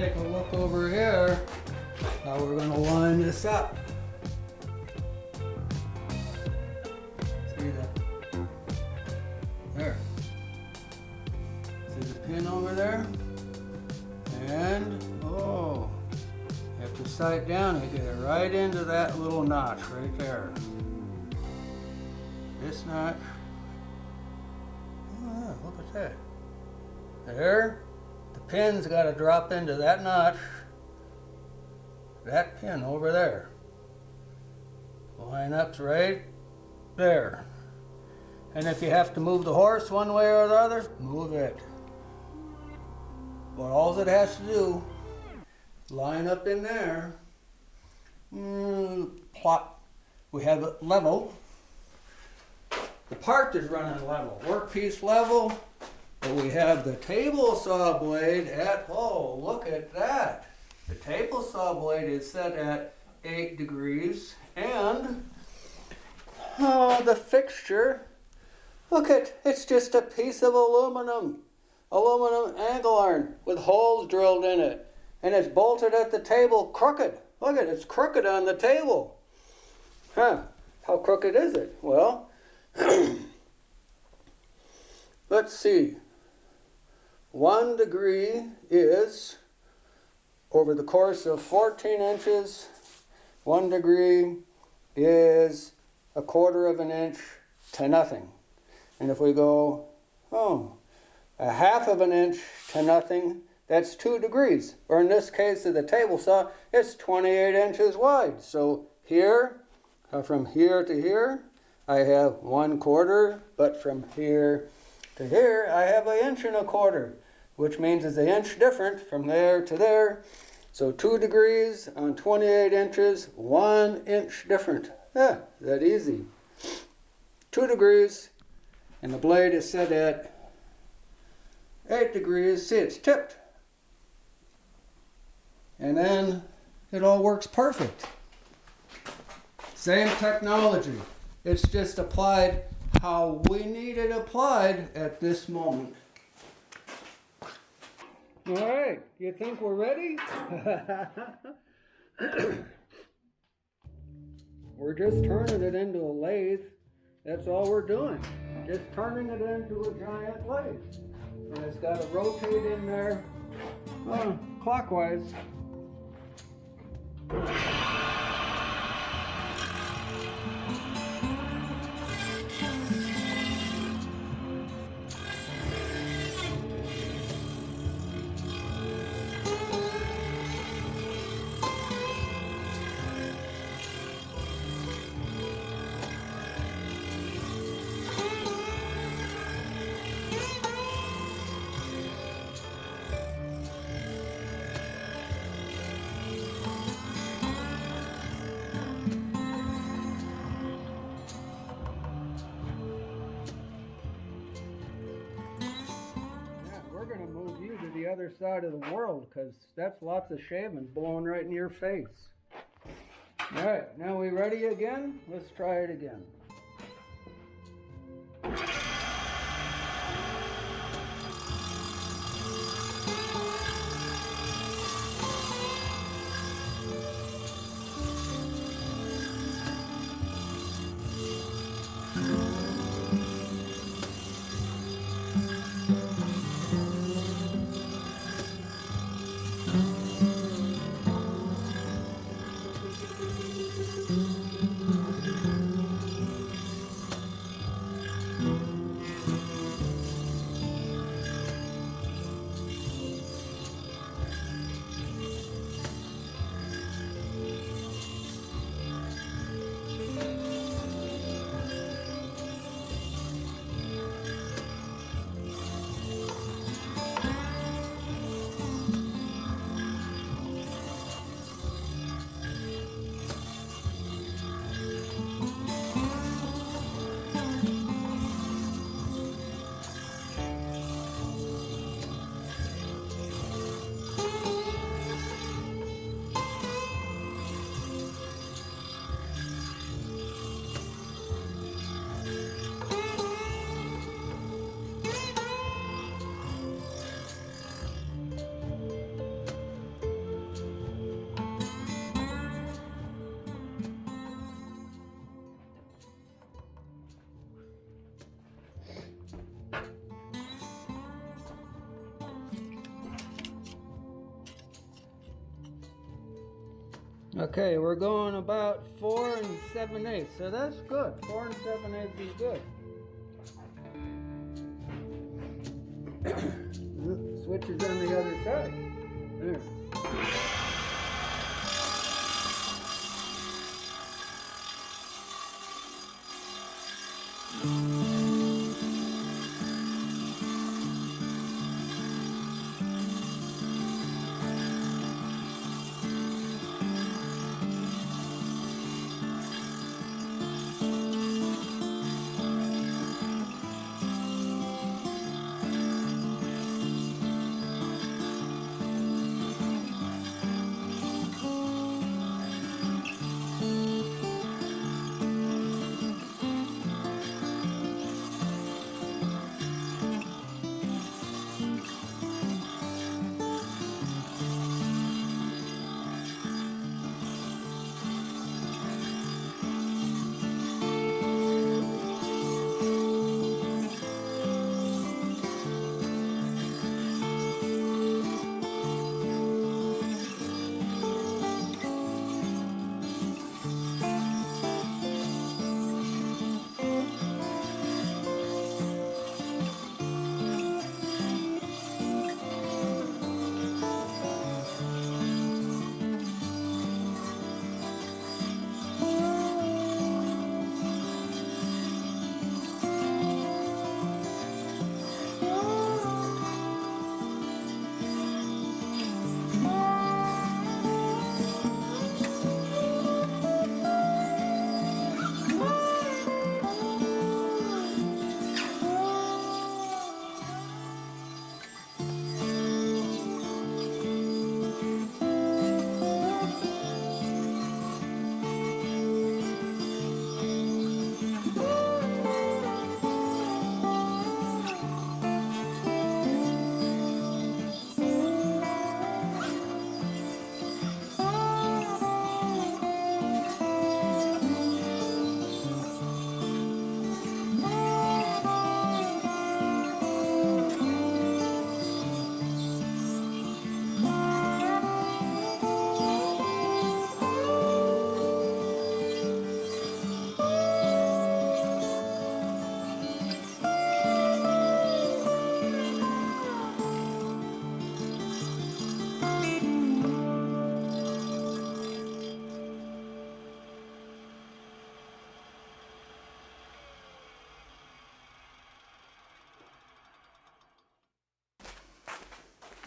take a look over here how we're going to line this up. See that? There. See the pin over there? And, oh, you have to sight down and get it right into that little notch right there. This notch. Oh, look at that. There. The pin's got to drop into that notch. That pin over there. Line up's right there. And if you have to move the horse one way or the other, move it. But all it has to do, line up in there. Plot. We have it level. The part is running level. Workpiece level. But we have the table saw blade at, oh, look at that. The table saw blade is set at 8 degrees. And, oh, the fixture. Look at, it's just a piece of aluminum angle iron with holes drilled in it. And it's bolted at the table crooked. Look at it, it's crooked on the table. Huh, how crooked is it? Well, let's see. 1 degree is, over the course of 14 inches, 1 degree is 1/4 of an inch to nothing. And if we go, oh, 1/2 of an inch to nothing, that's 2 degrees. Or in this case of the table saw, it's 28 inches wide. So here, from here to here, I have 1/4, but from here to here, I have 1.25 inches, which means it's 1 inch different from there to there. So 2 degrees on 28 inches, 1 inch different. Yeah, that easy. 2 degrees. And the blade is set at 8 degrees. See, it's tipped. And then it all works perfect. Same technology. It's just applied how we need it applied at this moment. All right, you think we're ready? We're just turning it into a lathe. That's all we're doing. Just turning it into a giant lathe. And it's got to rotate in there clockwise. The other side of the world, because that's lots of shavings blowing right in your face. All right, now we ready again? Let's try it again. Okay, we're going about 4 7/8, so that's good. 4 7/8 is good. Switches on the other side. There.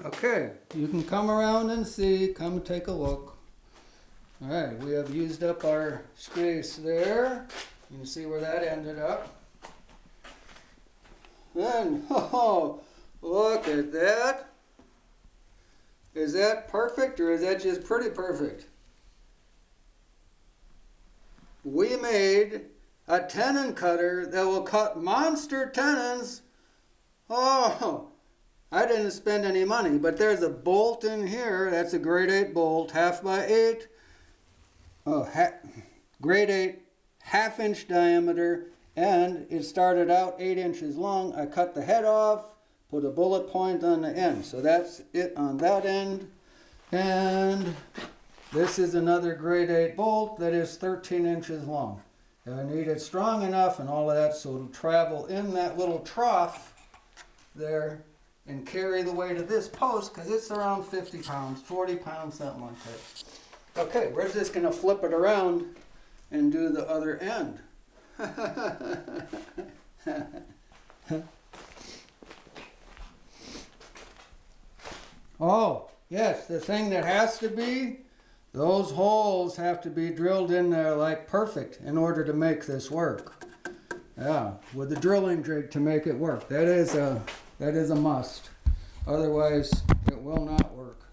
Okay, you can come around and see, come take a look. All right, we have used up our space there. You can see where that ended up. Then, oh, look at that. Is that perfect or is that just pretty perfect? We made a tenon cutter that will cut monster tenons. Oh, I didn't spend any money, but there's a bolt in here. That's a grade 8 bolt, 1/2 by 8. Grade 8, 1/2 inch diameter, and it started out 8 inches long. I cut the head off, put a bullet point on the end. So that's it on that end. And this is another grade 8 bolt that is 13 inches long. And I need it strong enough and all of that so it'll travel in that little trough there and carry the weight of this post because it's around 50 pounds, 40 pounds, something like that. Okay, we're just going to flip it around and do the other end. Oh, yes, the thing that has to be, those holes have to be drilled in there like perfect in order to make this work. Yeah, with the drilling jig to make it work. That is a must. Otherwise, it will not work.